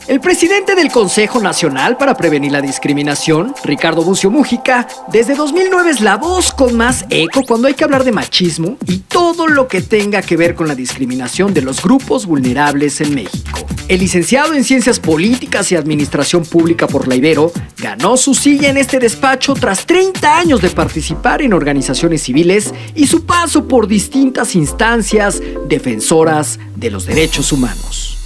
El presidente del Consejo Nacional para Prevenir la Discriminación, Ricardo Bucio Múgica, desde 2009 es la voz con más eco cuando hay que hablar de machismo y todo lo que tenga que ver con la discriminación de los grupos vulnerables en México. El licenciado en Ciencias Políticas y Administración Pública por la Ibero ganó su silla en este despacho tras 30 años de participar en organizaciones civiles y su paso por distintas instancias defensoras de los derechos humanos.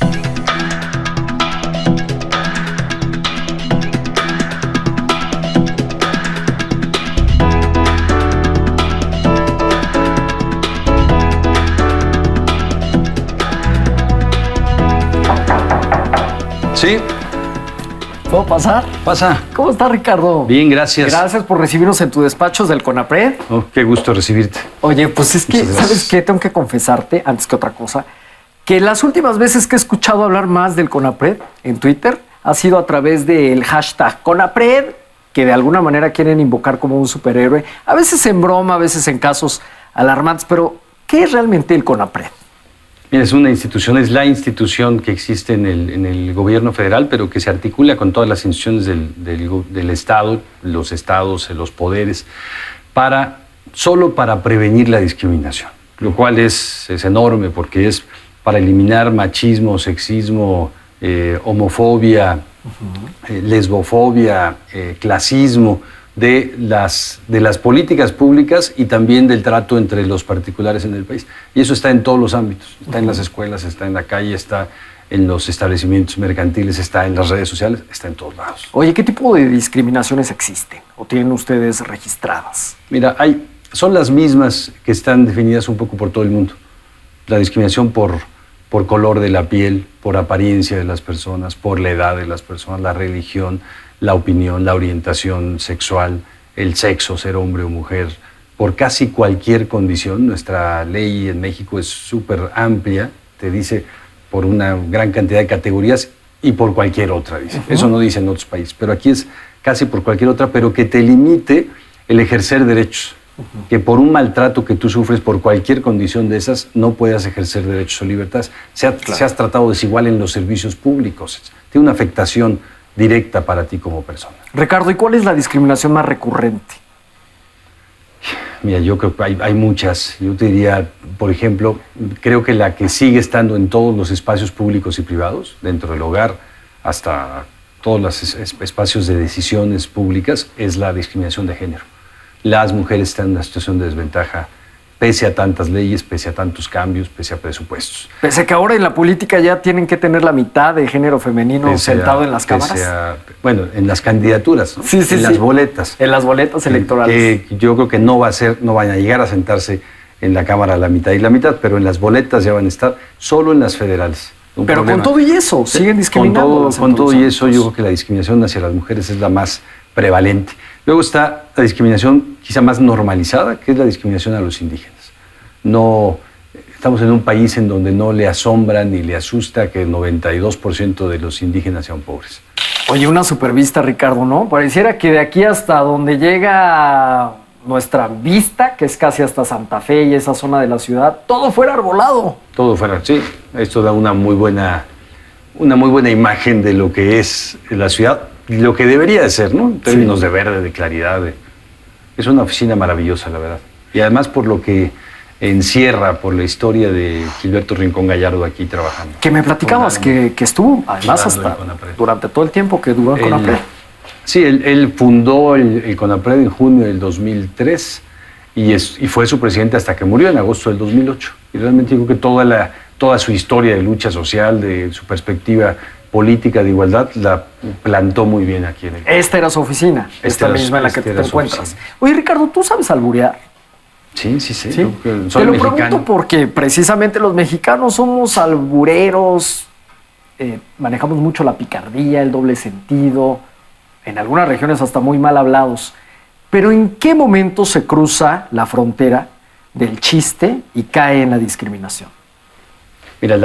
Sí. ¿Puedo pasar? Pasa. ¿Cómo está, Ricardo? Bien, gracias. Gracias por recibirnos en tu despacho del CONAPRED. Oh, qué gusto recibirte. Oye, pues es que, ¿sabes qué? Tengo que confesarte, antes que otra cosa, que las últimas veces que he escuchado hablar más del CONAPRED en Twitter ha sido a través del hashtag CONAPRED, que de alguna manera quieren invocar como un superhéroe, a veces en broma, a veces en casos alarmantes, pero ¿qué es realmente el CONAPRED? Mira, es una institución, es la institución que existe en el gobierno federal, pero que se articula con todas las instituciones del Estado, los estados, los poderes, solo para prevenir la discriminación, lo cual es enorme porque es para eliminar machismo, sexismo, homofobia, lesbofobia, clasismo, de las políticas públicas y también del trato entre los particulares en el país. Y eso está en todos los ámbitos. Está en las escuelas, está en la calle, está en los establecimientos mercantiles, está en las redes sociales, está en todos lados. Oye, ¿qué tipo de discriminaciones existen o tienen ustedes registradas? Mira, son las mismas que están definidas un poco por todo el mundo. La discriminación por color de la piel, por apariencia de las personas, por la edad de las personas, la religión, la opinión, la orientación sexual, el sexo, ser hombre o mujer, por casi cualquier condición. Nuestra ley en México es súper amplia, te dice por una gran cantidad de categorías y por cualquier otra, dice. Eso no dice en otros países, pero aquí es casi por cualquier otra, pero que te limite el ejercer derechos. Que por un maltrato que tú sufres por cualquier condición de esas, no puedas ejercer derechos o libertades. Seas tratado desigual en los servicios públicos. Tiene una afectación directa para ti como persona. Ricardo, ¿y cuál es la discriminación más recurrente? Mira, yo creo que hay muchas. Yo te diría, por ejemplo, creo que la que sigue estando en todos los espacios públicos y privados, dentro del hogar, hasta todos los espacios de decisiones públicas, es la discriminación de género. Las mujeres están en una situación de desventaja pese a tantas leyes, pese a tantos cambios, pese a presupuestos. Pese a que ahora en la política ya tienen que tener la mitad de género femenino sentado en las cámaras. Bueno, en las candidaturas, ¿no? Sí, en las boletas. En las boletas electorales. Que yo creo que no van a llegar a sentarse en la Cámara la mitad y la mitad, pero en las boletas ya van a estar solo en las federales. Pero problema. Con todo y eso, siguen discriminando. Con todo y eso, yo creo que la discriminación hacia las mujeres es la más prevalente. Luego está la discriminación quizá más normalizada, que es la discriminación a los indígenas. No, estamos en un país en donde no le asombra ni le asusta que el 92% de los indígenas sean pobres. Oye, una supervista, Ricardo, ¿no? Pareciera que de aquí hasta donde llega nuestra vista, que es casi hasta Santa Fe y esa zona de la ciudad, todo fuera arbolado. Todo fuera, sí. Esto da una muy buena imagen de lo que es la ciudad, lo que debería de ser, ¿no? En términos de verde, de claridad. Es una oficina maravillosa, la verdad. Y además por lo que encierra, por la historia de Gilberto Rincón Gallardo aquí trabajando. Que me platicabas que estuvo, además, hasta durante todo el tiempo que duró el CONAPRED. Sí, él fundó el CONAPRED en junio del 2003 y fue su presidente hasta que murió en agosto del 2008. Y realmente digo que toda su historia de lucha social, de su perspectiva política de igualdad, la plantó muy bien aquí en el... Esta era su oficina, esta misma en la que te encuentras. Oye, Ricardo, ¿tú sabes alburear? Sí. Te lo pregunto porque precisamente los mexicanos somos albureros, manejamos mucho la picardía, el doble sentido, en algunas regiones hasta muy mal hablados. Pero ¿en qué momento se cruza la frontera del chiste y cae en la discriminación? Mira,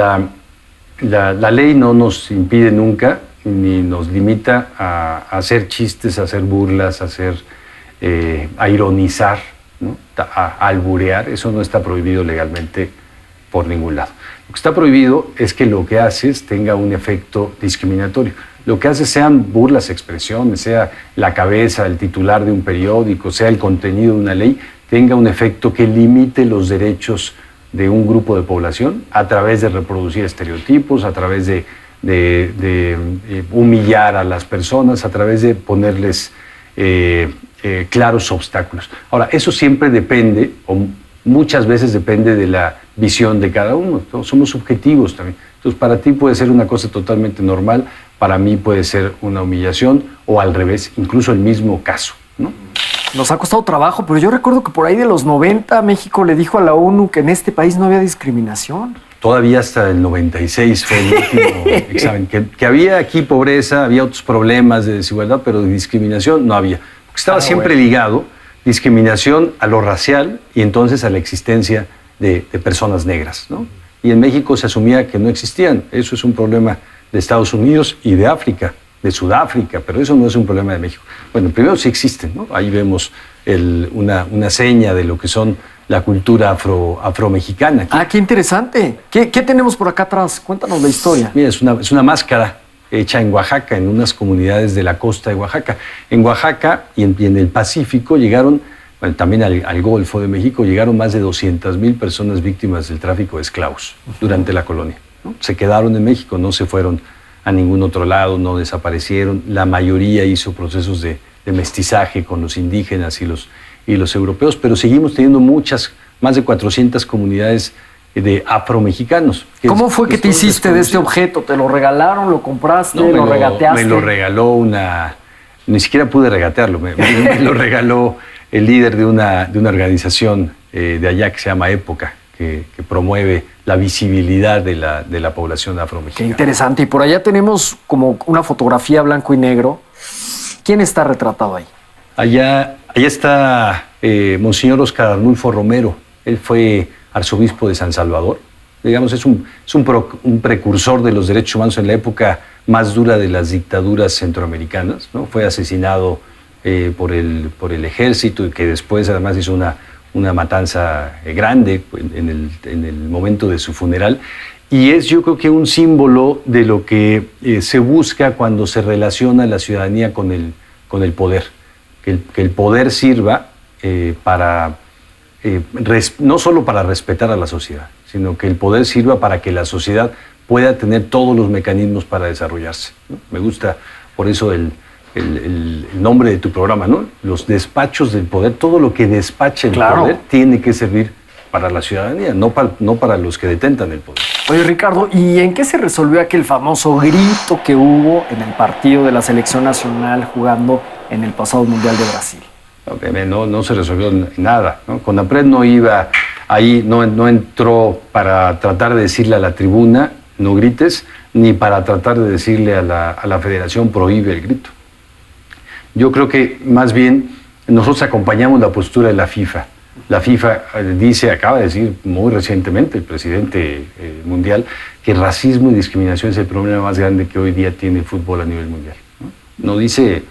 la ley no nos impide nunca ni nos limita a hacer chistes, a hacer burlas, a ironizar ¿no? A alburear, eso no está prohibido legalmente por ningún lado. Lo que está prohibido es que lo que haces tenga un efecto discriminatorio. Lo que haces sean burlas, expresiones, sea la cabeza, el titular de un periódico, sea el contenido de una ley, tenga un efecto que limite los derechos de un grupo de población a través de reproducir estereotipos, a través de humillar a las personas, a través de ponerles claros obstáculos. Ahora, eso siempre depende, o muchas veces depende de la visión de cada uno. Todos somos subjetivos también. Entonces, para ti puede ser una cosa totalmente normal, para mí puede ser una humillación, o al revés, incluso el mismo caso, ¿no? Nos ha costado trabajo, pero yo recuerdo que por ahí de los 90 México le dijo a la ONU que en este país no había discriminación. Todavía hasta el 96 fue el último examen. Que había aquí pobreza, había otros problemas de desigualdad, pero de discriminación no había. Porque estaba siempre ligado discriminación a lo racial y entonces a la existencia de personas negras, ¿no? Y en México se asumía que no existían. Eso es un problema de Estados Unidos y de África, de Sudáfrica, pero eso no es un problema de México. Bueno, primero sí existen, ¿no? Ahí vemos una seña de lo que son la cultura afromexicana. Ah, qué interesante. ¿Qué tenemos por acá atrás? Cuéntanos la historia. Mira, es una máscara hecha en Oaxaca, en unas comunidades de la costa de Oaxaca. En Oaxaca y en el Pacífico llegaron, bueno, también al Golfo de México, llegaron más de 200,000 personas víctimas del tráfico de esclavos durante la colonia, ¿no? Se quedaron en México, no se fueron a ningún otro lado, no desaparecieron. La mayoría hizo procesos de mestizaje con los indígenas y los europeos, pero seguimos teniendo más de 400 comunidades de afromexicanos. ¿Cómo fue que te hiciste de este objeto? ¿Te lo regalaron, lo compraste, lo regateaste? Me lo regaló ni siquiera pude regatearlo, me lo regaló el líder de una organización de allá que se llama Época, que promueve la visibilidad de la población afromexicana. Qué interesante. Y por allá tenemos como una fotografía blanco y negro. ¿Quién está retratado ahí? Allá está Monseñor Óscar Arnulfo Romero. Él fue arzobispo de San Salvador. Digamos, es un precursor de los derechos humanos en la época más dura de las dictaduras centroamericanas, ¿no? Fue asesinado por el ejército, y que después además hizo una matanza grande en el momento de su funeral. Y es, yo creo que, un símbolo de lo que se busca cuando se relaciona la ciudadanía con el poder. Que el poder sirva no solo para respetar a la sociedad, sino que el poder sirva para que la sociedad pueda tener todos los mecanismos para desarrollarse, ¿no? Me gusta por eso el nombre de tu programa, ¿no? Los despachos del poder. Todo lo que despache el poder tiene que servir para la ciudadanía, no para los que detentan el poder. Oye, Ricardo, ¿y en qué se resolvió aquel famoso grito que hubo en el partido de la selección nacional jugando en el pasado Mundial de Brasil? No se resolvió nada, ¿no? CONAPRED no iba ahí, no entró para tratar de decirle a la tribuna no grites, ni para tratar de decirle a la federación prohíbe el grito. Yo creo que más bien nosotros acompañamos la postura de la FIFA. La FIFA acaba de decir muy recientemente, el presidente mundial, que racismo y discriminación es el problema más grande que hoy día tiene el fútbol a nivel mundial, ¿no? No dice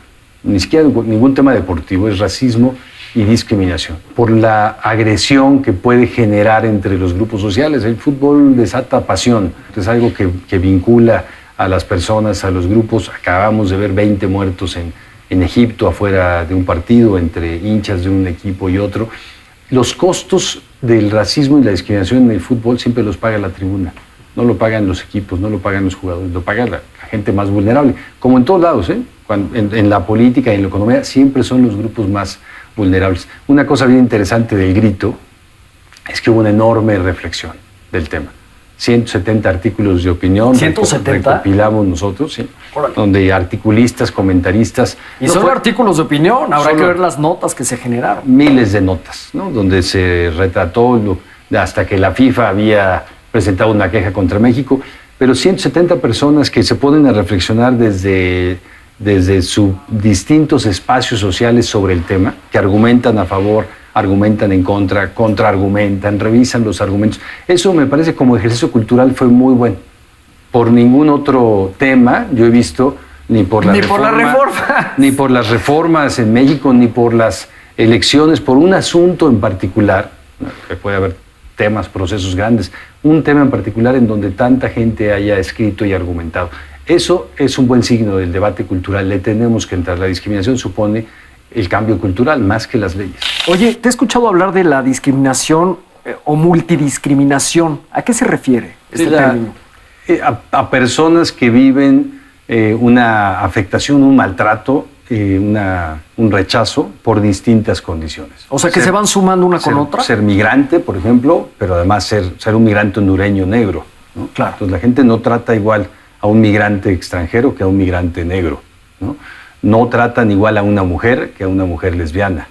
ni siquiera ningún tema deportivo, es racismo y discriminación. Por la agresión que puede generar entre los grupos sociales. El fútbol desata pasión, es algo que vincula a las personas, a los grupos. Acabamos de ver 20 muertos en Egipto afuera de un partido entre hinchas de un equipo y otro. Los costos del racismo y la discriminación en el fútbol siempre los paga la tribuna. No lo pagan los equipos, no lo pagan los jugadores, lo paga la gente más vulnerable. Como en todos lados, ¿eh? En la política y en la economía siempre son los grupos más vulnerables. Una cosa bien interesante del grito es que hubo una enorme reflexión del tema. 170 artículos de opinión. 170. Recopilamos nosotros, ¿sí? Donde articulistas, comentaristas. Y no solo artículos de opinión, habrá que ver las notas que se generaron. Miles de notas, ¿no? Donde se retrató hasta que la FIFA había presentado una queja contra México. Pero 170 personas que se ponen a reflexionar desde sus distintos espacios sociales sobre el tema, que argumentan a favor, argumentan en contra, contraargumentan, revisan los argumentos. Eso me parece, como ejercicio cultural, fue muy bueno. Por ningún otro tema yo he visto, ni por las reformas en México, ni por las elecciones por un asunto en particular, que puede haber temas, procesos grandes, un tema en particular en donde tanta gente haya escrito y argumentado. Eso es un buen signo del debate cultural. Le tenemos que entrar. La discriminación supone el cambio cultural más que las leyes. Oye, te he escuchado hablar de la discriminación o multidiscriminación. ¿A qué se refiere este término? A personas que viven una afectación, un maltrato, un rechazo por distintas condiciones. O sea, que se van sumando una con otra. Ser migrante, por ejemplo, pero además ser un migrante hondureño negro, ¿no? Claro. Entonces la gente no trata igual a un migrante extranjero que a un migrante negro, ¿no? No tratan igual a una mujer que a una mujer lesbiana,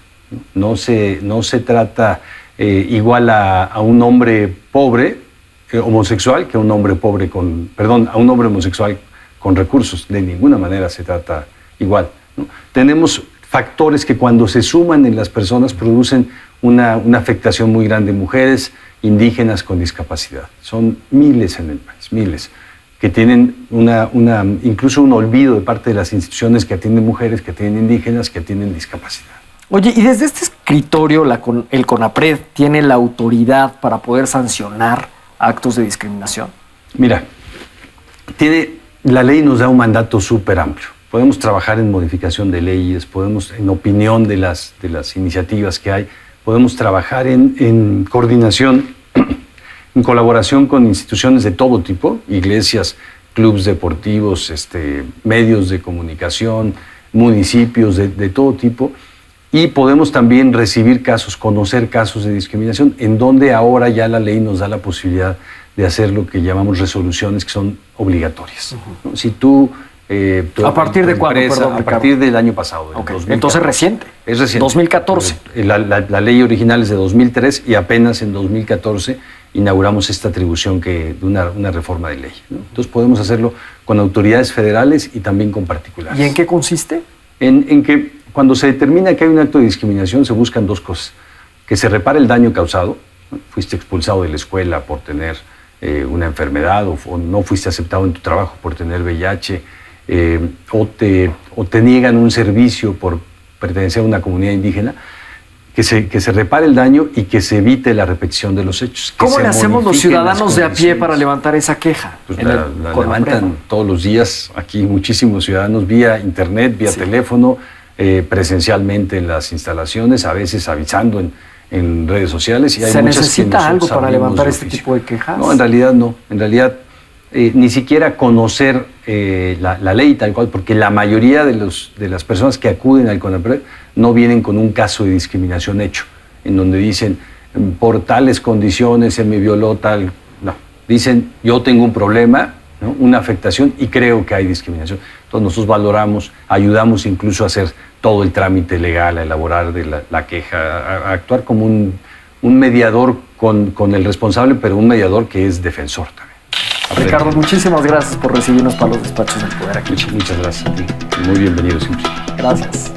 ¿no? No se trata igual a un hombre pobre, homosexual, que a un hombre pobre a un hombre homosexual con recursos. De ninguna manera se trata igual, ¿no? Tenemos factores que cuando se suman en las personas producen una afectación muy grande. Mujeres indígenas con discapacidad. Son miles en el país, miles, que tienen incluso un olvido de parte de las instituciones que atienden mujeres, que atienden indígenas, que atienden discapacidad. Oye, y desde este escritorio, el CONAPRED tiene la autoridad para poder sancionar actos de discriminación. Mira, la ley nos da un mandato súper amplio. Podemos trabajar en modificación de leyes, podemos en opinión de las iniciativas que hay, podemos trabajar en coordinación, en colaboración con instituciones de todo tipo, iglesias, clubes deportivos, medios de comunicación, municipios de todo tipo, y podemos también recibir casos, conocer casos de discriminación, en donde ahora ya la ley nos da la posibilidad de hacer lo que llamamos resoluciones que son obligatorias. ¿No? Si tú... ¿A partir de cuándo? Perdón, a partir del año pasado. Okay. Entonces reciente. Es reciente. 2014. La ley original es de 2003 y apenas en 2014 inauguramos esta atribución de una reforma de ley, ¿no? Entonces podemos hacerlo con autoridades federales y también con particulares. ¿Y en qué consiste? En que cuando se determina que hay un acto de discriminación se buscan dos cosas. Que se repare el daño causado, ¿no? Fuiste expulsado de la escuela por tener una enfermedad o no fuiste aceptado en tu trabajo por tener VIH, o te niegan un servicio por pertenecer a una comunidad indígena, que se repare el daño y que se evite la repetición de los hechos. ¿Cómo le hacemos los ciudadanos de a pie para levantar esa queja? Pues la levantan todos los días aquí muchísimos ciudadanos vía internet, vía teléfono, presencialmente en las instalaciones, a veces avisando en redes sociales. Y hay ¿Se necesita algo para levantar este tipo de quejas? No, en realidad no. En realidad ni siquiera conocer la ley tal cual, porque la mayoría de las personas que acuden al CONAPRED no vienen con un caso de discriminación hecho, en donde dicen, por tales condiciones se me violó tal... No, dicen, yo tengo un problema, ¿no? Una afectación y creo que hay discriminación. Entonces nosotros valoramos, ayudamos incluso a hacer todo el trámite legal, a elaborar la queja, a actuar como un mediador con el responsable, pero un mediador que es defensor también. Ricardo, muchísimas gracias por recibirnos para los despachos del poder aquí. Muchas gracias a ti. Muy bienvenido siempre. Gracias.